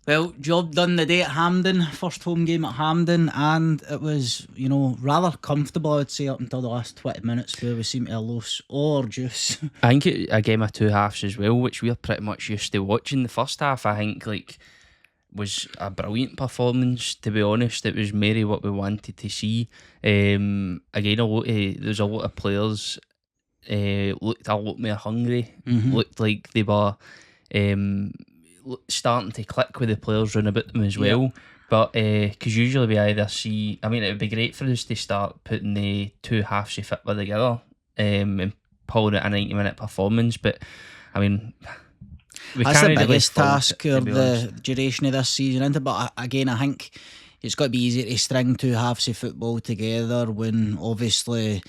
Well, job done the day at Hampden, first home game at Hampden, and it was, rather comfortable, I would say, up until the last 20 minutes where we seemed to lose or juice. I think a game of two halves as well, which we're pretty much used to watching. The first half, I think, was a brilliant performance, to be honest. It was merely what we wanted to see. Again, there's a lot of players looked a lot more hungry, looked like they were starting to click with the players round about them as well. But because usually we either see, I mean, it would be great for us to start putting the two halves of football together and pulling it a 90-minute performance. But I mean, that's the biggest task of the duration of this season, isn't it? But again, I think it's got to be easier to string two halves of football together when obviously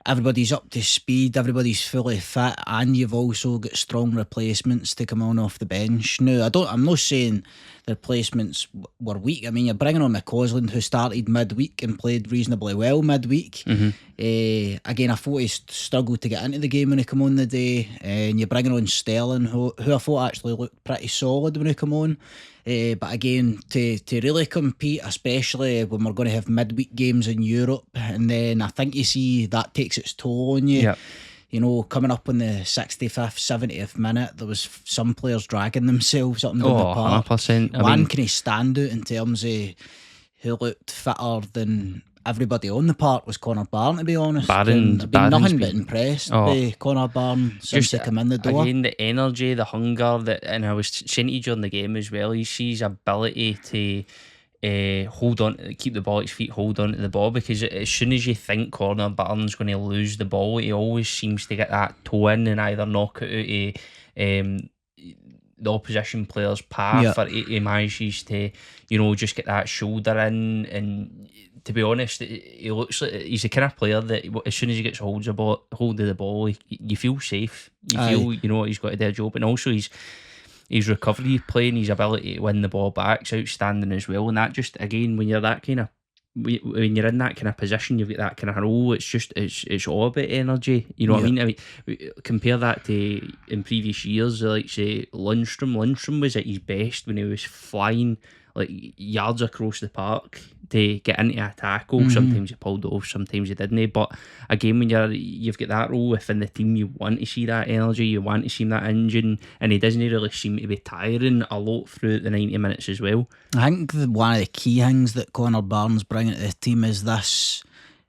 everybody's up to speed, everybody's fully fit, and you've also got strong replacements to come on off the bench. Now, I'm not saying the replacements were weak. I mean, you're bringing on McCausland, who started midweek and played reasonably well midweek. Again, I thought he struggled to get into the game when he came on the day. And you're bringing on Sterling, who I thought actually looked pretty solid when he came on. But again, to really compete, especially when we're going to have midweek games in Europe, and then I think you see that takes its toll on you. Yep. Coming up on the 65th, 70th minute, there was some players dragging themselves up and down the park. 100%. One can stand out in terms of who looked fitter than everybody on the park was Connor Barron, to be honest. I've been nothing but impressed by Connor Barron since he came in the door. Again, the energy, the hunger, and I was saying to you during the game as well, he sees ability to hold on, keep the ball at his feet, hold on to the ball, because as soon as you think Connor Barron's going to lose the ball, he always seems to get that toe in and either knock it out of the opposition player's path, or he manages to, just get that shoulder in. And to be honest, he looks like he's the kind of player that as soon as he gets hold of the ball, you feel safe. You feel, he's got to do a job. And also his recovery play and his ability to win the ball back is outstanding as well. And that just, again, when you're that kind of, when you're in that kind of position, you've got that kind of role, it's all about energy. You know what I mean? I mean, compare that to in previous years, like say Lundstrom was at his best when he was flying like yards across the park to get into a tackle. Sometimes you pulled off, sometimes you didn't. But again, when you've got that role within the team, you want to see that energy, you want to see that engine, and he doesn't really seem to be tiring a lot throughout the 90 minutes as well. I think one of the key things that Connor Barnes bringing to the team is this: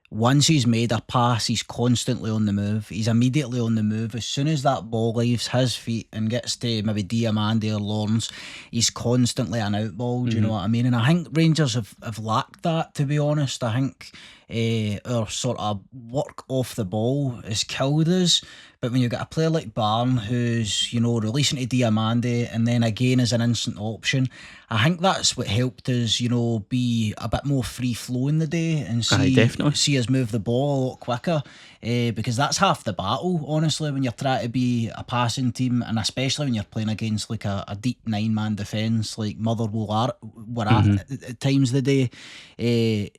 once he's made a pass, he's constantly on the move. He's immediately on the move. As soon as that ball leaves his feet and gets to maybe Diamande or Lawrence, he's constantly an out ball. Do you know what I mean? And I think Rangers have lacked that, to be honest. I think our sort of work off the ball has killed us. But when you've got a player like Barn who's, releasing to Diamande and then again as an instant option, I think that's what helped us, be a bit more free flowing the day and see us move the ball a lot quicker. Because that's half the battle, honestly, when you're trying to be a passing team, and especially when you're playing against like a deep 9-man defence like Motherwell were at times of the day.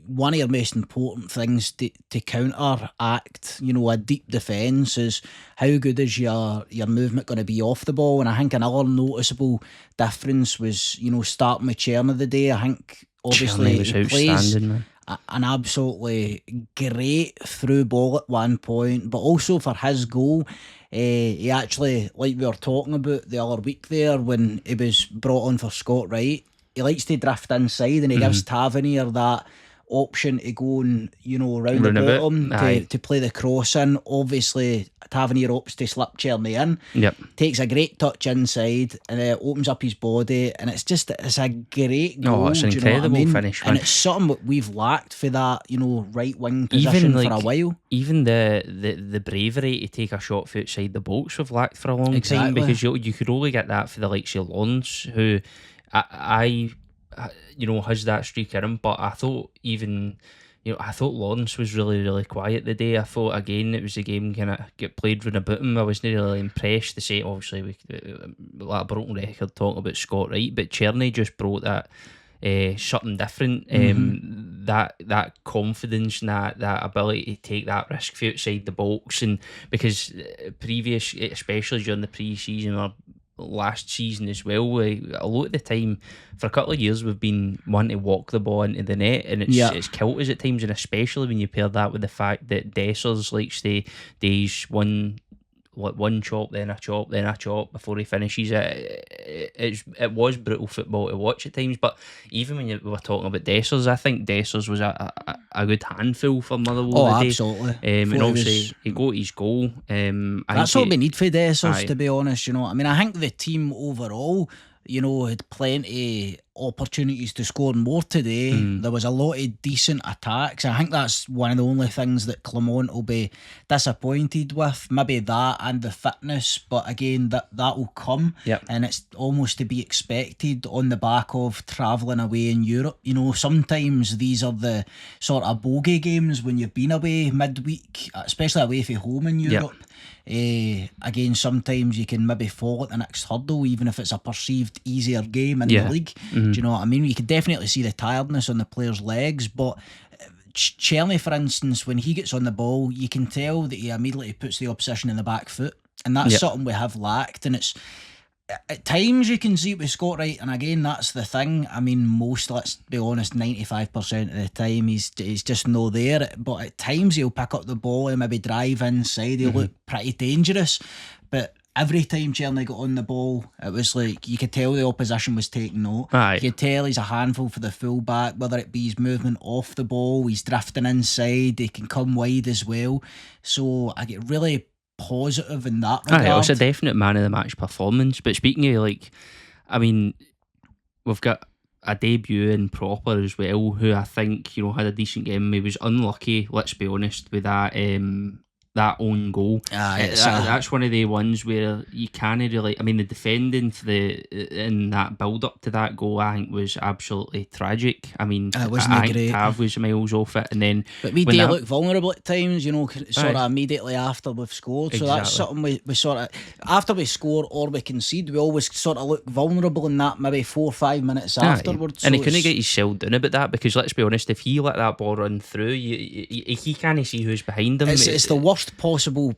One of your most important things to counteract, a deep defence is how good is your movement going to be off the ball. And I think another noticeable difference was, starting with Cherny the day. I think obviously he plays an absolutely great through ball at one point, but also for his goal, he actually, like we were talking about the other week there when he was brought on for Scott Wright, he likes to drift inside and he gives Tavernier that option to go and round about him to play the cross in. Obviously Tavernier opts to slip Cherny in, takes a great touch inside and opens up his body, and it's a great goal. It's an incredible finish, and it's something that we've lacked for that right wing position for a while. Even the bravery to take a shot for outside the box we've lacked for a long time, because you could only get that for the likes of Lawrence, who I has that streak in him. But I thought Lawrence was really, really quiet the day. I thought again it was a game kind of get played round about him. I wasn't really impressed to say. Obviously, we like a broken record talking about Scott Wright, but Cherny just brought that something different. That confidence and that ability to take that risk for outside the box, and because previous, especially during the pre-season, last season as well. A lot of the time, for a couple of years, we've been wanting to walk the ball into the net, and it's killed us at times, and especially when you pair that with the fact that Dessers likes to days one chop, then a chop, then a chop before he finishes it. It was brutal football to watch at times, but even when we were talking about Dessers, I think Dessers was a good handful for Motherwell today. Absolutely. And obviously he got his goal. That's all we need for Dessers, to be honest. I mean, I think the team overall, had plenty opportunities to score more today. There was a lot of decent attacks. I think that's one of the only things that Clement will be disappointed with. Maybe that and the fitness, but again, that will come. And it's almost to be expected on the back of travelling away in Europe. Sometimes these are the sort of bogey games when you've been away midweek, especially away from home in Europe. Again, sometimes you can maybe fall at the next hurdle, even if it's a perceived easier game in the league. Do you know what I mean? You can definitely see the tiredness on the players' legs, but Czerny, for instance, when he gets on the ball, you can tell that he immediately puts the opposition in the back foot, and that's something we have lacked. And it's at times you can see it with Scott Wright, and again, that's the thing. I mean, let's be honest, 95% of the time he's just no there. But at times he'll pick up the ball and maybe drive inside. He'll look pretty dangerous. But every time Czerny got on the ball, it was like you could tell the opposition was taking note. You could tell he's a handful for the full back, whether it be his movement off the ball, he's drifting inside, he can come wide as well. So I get really positive in that regard. It was a definite man of the match performance. But speaking of, I mean, we've got a debut in Proper as well, who I think had a decent game. He was unlucky, let's be honest, with that own goal. That's one of the ones where you can't really. I mean, the defending in that build up to that goal, I think, was absolutely tragic. I mean, it wasn't I think great. Tav was miles off it, and then but we do look vulnerable at times. Sort of immediately after we've scored. So that's something we sort of after we score or we concede, we always sort of look vulnerable in that maybe 4 or 5 minutes afterwards. And he couldn't get his shell down about that, because let's be honest, if he let that ball run through, he can't see who's behind him. It's the worst possible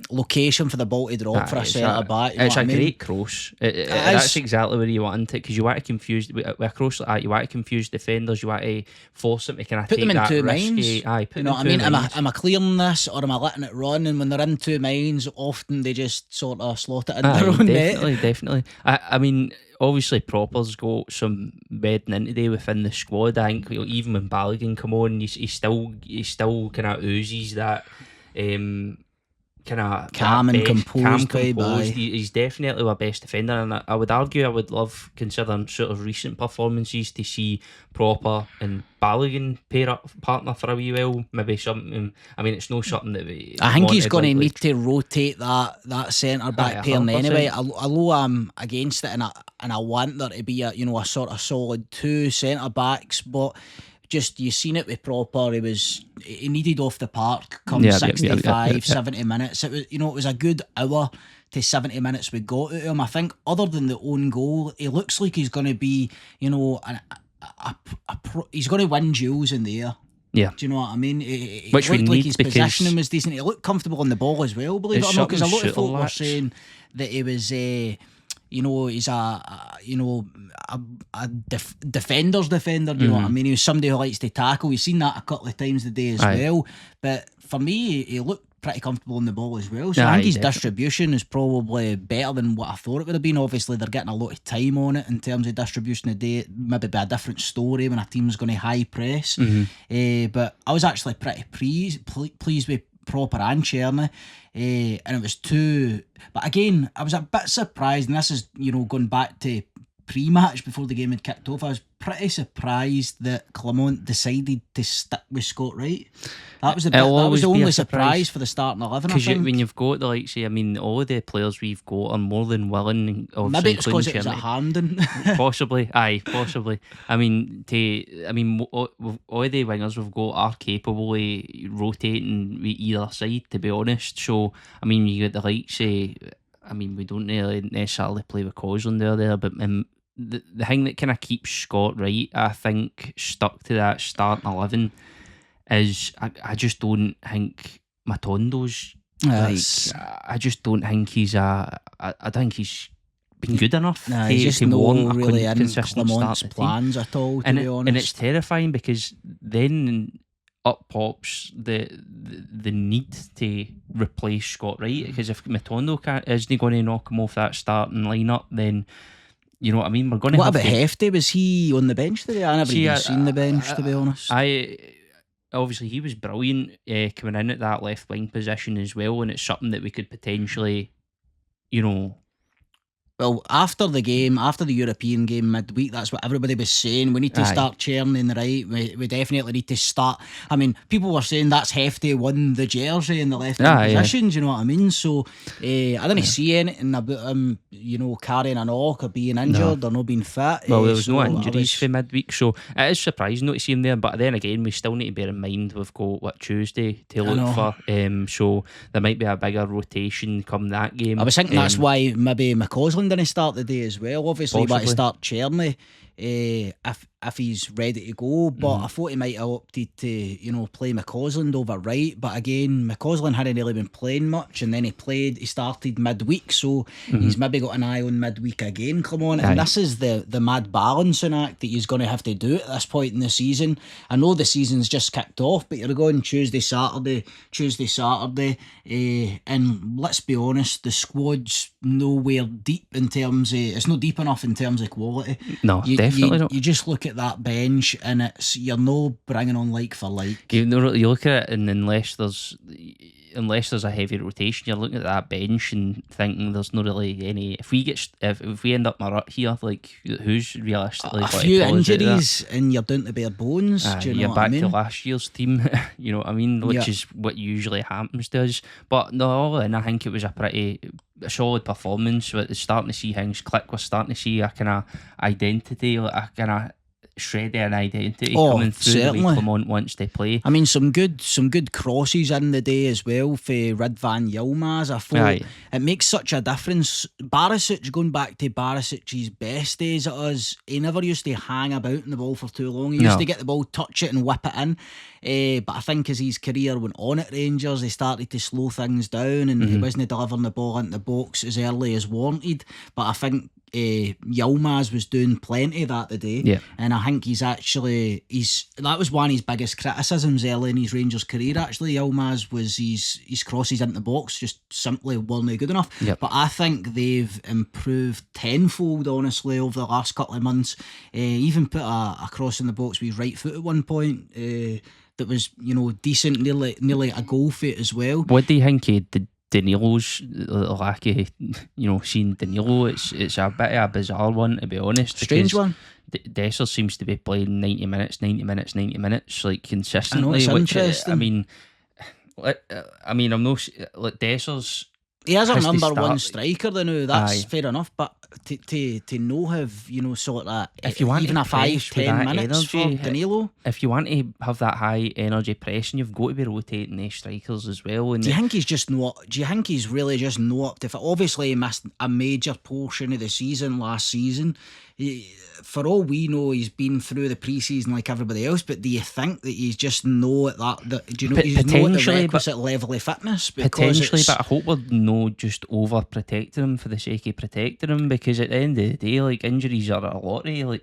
location for the ball to drop for a centre back. It's a great cross. That's exactly where you want it, because you want to confuse with a cross like that. You want to confuse defenders. You want to force them to kind of put take them in that two risky. minds. Put what I mean? Am I clearing this, or am I letting it run? And when they're in 2 minds, often they just sort of slot it in their own net. Definitely. I mean, obviously Proper's got some bedding in today within the squad. I think even when Balogun come on, he still kind of oozes that kind of calm and composed. He's definitely our best defender, and I would argue, I would love, considering sort of recent performances, to see Proper and Balogun pair up partner for a wee while. Maybe something. I mean, it's no something that I think he's going to need to rotate that centre back pairing anyway. Although I'm against it, and I want there to be a sort of solid 2 centre backs, but just you seen it with Proper. He needed off the park come 65, 70 minutes. It was it was a good hour to 70 minutes we got out of him. I think other than the own goal, he looks like he's going to be he's going to win duels in the air. Yeah. Do you know what I mean? Which we need, like his because positioning was decent. He looked comfortable on the ball as well, believe it or not, because a lot of folk were saying that he was he's a defender's defender. You know what I mean? He was somebody who likes to tackle. We've seen that a couple of times today as well. But for me, he looked pretty comfortable on the ball as well. So I think his distribution is probably better than what I thought it would have been. Obviously, they're getting a lot of time on it in terms of distribution today. Maybe be a different story when a team's going to high press. But I was actually pretty pleased with Proper and Czerny. And it was 2. But again, I was a bit surprised, and this is going back to pre-match before the game had kicked off. I was pretty surprised that Clement decided to stick with Scott Wright. That was the only surprise for the starting 11. Because when you've got the likes, I mean, all of the players we've got are more than willing. Maybe it's because it was at Hampden. Possibly. I mean, all the wingers we've got are capable of rotating with either side, to be honest. So I mean, you got the likes. I mean, we don't really necessarily play with Cosland there, but the thing that kind of keeps Scott Wright, I think, stuck to that starting 11 is I just don't think Matondo's I just don't think he's I think he's been good enough he's just to no warrant really a in consistent Clement's start. plans at all, to And be honest. and it's terrifying because then up pops the need to replace Scott Wright, because if Matondo isn't going to knock him off that starting lineup, then you know what I mean. We're going to What have about to Hefty? Was he on the bench today? I never see. even seen the bench, to be honest. I obviously he was brilliant coming in at that left wing position as well, and it's something that we could potentially, you know. Well, after the game, after the European game midweek, that's what everybody was saying. We need to start churning the right. We definitely need to start. I mean, people were saying that's Hefty won the jersey in the left wing positions. You know what I mean? So I didn't see anything about him, carrying a knock or being injured or not being fit. Well, there was no injuries for midweek, so it is surprising not to see him there. But then again, we still need to bear in mind we've got Tuesday to look for. So there might be a bigger rotation come that game. I was thinking that's why maybe McCausland didn't start the day as well. Obviously, he wanted to start Cherny if he's ready to go, but I thought he might have opted to play McCausland over Wright. But again, McCausland hadn't really been playing much, and then he started midweek, so he's maybe got an eye on midweek again. Come on, and this is the mad balancing act that he's going to have to do at this point in the season. I know the season's just kicked off, but you're going Tuesday, Saturday, and let's be honest, the squad's nowhere deep in terms of, it's not deep enough in terms of quality. No, definitely not. You just look at that bench and you're no bringing on like for like. You look at it, and unless there's a heavy rotation, you're looking at that bench and thinking there's not really any. If we end up in a rut here, like who's realistically a few injuries and you're down to bare bones. Do you know you're what back I mean? to last year's team. You know what I mean? Which is what usually happens to us. But no, all in, I think it was a pretty solid performance. We're starting to see things click. We're starting to see a kind of identity, a kind of shred an identity coming through certainly. the way Clement wants to play. I mean, some good crosses in the day as well for Ridvan Yilmaz. I thought it makes such a difference. Barisic, going back to Barisic's best days at us, he never used to hang about in the ball for too long. He used to get the ball, touch it and whip it in. But I think as his career went on at Rangers, he started to slow things down, and he wasn't delivering the ball into the box as early as wanted. But I think Yilmaz was doing plenty of that today, and I think that was one of his biggest criticisms early in his Rangers career. Actually, Yilmaz was his crosses into the box just simply weren't good enough. But I think they've improved tenfold, honestly, over the last couple of months. Even put a cross in the box with his right foot at one point. That was decent, nearly a goal for it as well. What do you think of Danilo's lack of seeing Danilo? It's a bit of a bizarre one, to be honest. Strange one. Dessers seems to be playing 90 minutes like consistently. I know, it's interesting. I'm no like Dessers. He is our number one striker, though. Now that's fair enough, but to know have sort of that, if you want even a 5-10 minutes energy, for Danilo, if you want to have that high energy pressing, you've got to be rotating the strikers as well. And do you think he's really just not up to fit? Obviously, he missed a major portion of the season last season. For all we know, he's been through the pre-season like everybody else, but do you think that he's just no at that do you know he's not at the requisite level of fitness? Potentially, but I hope we're not just over protecting him for the sake of protecting him, because at the end of the day, like, injuries are a lottery. And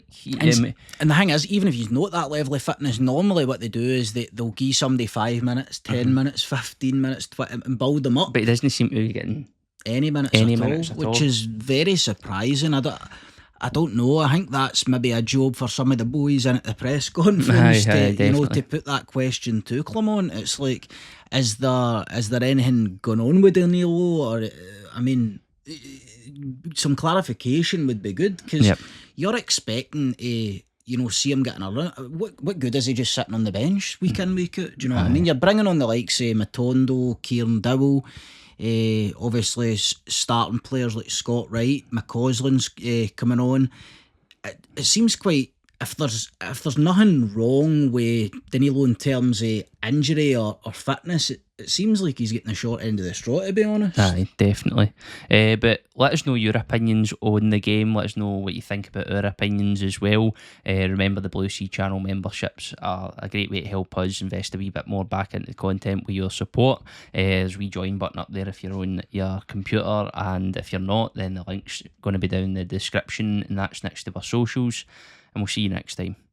the thing is, even if he's not at that level of fitness, normally what they do is they'll give somebody 5 minutes, 10 minutes, 15 minutes and build them up. But he doesn't seem to be getting any minutes at all, which is very surprising. I don't know. I think that's maybe a job for some of the boys in at the press conference to put that question to Clement. It's like, is there anything going on with Danilo? Or I mean, some clarification would be good, because you're expecting a see him getting a run. What good is he just sitting on the bench week in, week out? Do you know what I mean? You're bringing on the likes of Matondo, Kieran Dowell. Obviously starting players like Scott Wright, McCausland's coming on. It seems quite if there's nothing wrong with Danilo in terms of injury or fitness, it seems like he's getting the short end of the straw, to be honest. Aye, definitely. But let us know your opinions on the game. Let us know what you think about our opinions as well. Remember, the BlueSea channel memberships are a great way to help us invest a wee bit more back into content with your support. There's a wee join button up there if you're on your computer, and if you're not, then the link's going to be down in the description, and that's next to our socials. And we'll see you next time.